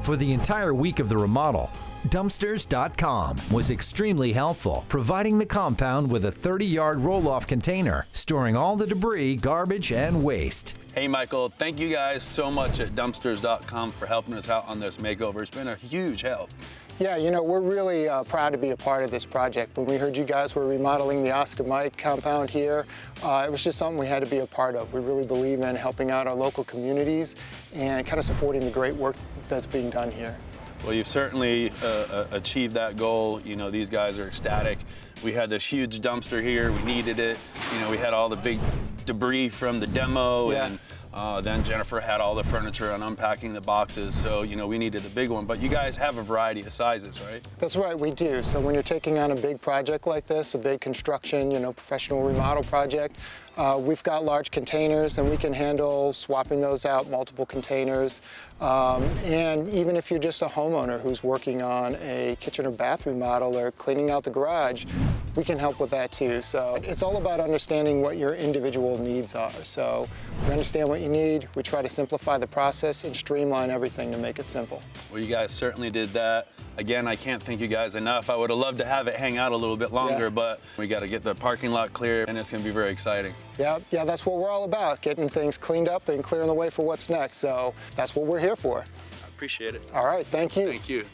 For the entire week of the remodel, Dumpsters.com was extremely helpful, providing the compound with a 30-yard roll-off container, storing all the debris, garbage, and waste. Hey Michael, thank you guys so much at Dumpsters.com for helping us out on this makeover. It's been a huge help. Yeah, you know, we're really proud to be a part of this project. When we heard you guys were remodeling the Oscar Mike compound here, it was just something we had to be a part of. We really believe in helping out our local communities and kind of supporting the great work that's being done here. Well, you've certainly achieved that goal. You know, these guys are ecstatic. We had this huge dumpster here. We needed it. You know, we had all the big debris from the demo, yeah. And then Jennifer had all the furniture and unpacking the boxes. So, you know, we needed the big one. But you guys have a variety of sizes, right? That's right, we do. So when you're taking on a big project like this, a big construction, you know, professional remodel project, we've got large containers and we can handle swapping those out, multiple containers. And even if you're just a homeowner who's working on a kitchen or bath remodel or cleaning out the garage, we can help with that too. So it's all about understanding what your individual needs are. So we understand what you need, we try to simplify the process and streamline everything to make it simple. Well, you guys certainly did that. Again, I can't thank you guys enough. I would have loved to have it hang out a little bit longer, yeah. But we got to get the parking lot clear, and it's going to be very exciting. Yeah, that's what we're all about, getting things cleaned up and clearing the way for what's next. So that's what we're here for. I appreciate it. All right, thank you. Thank you.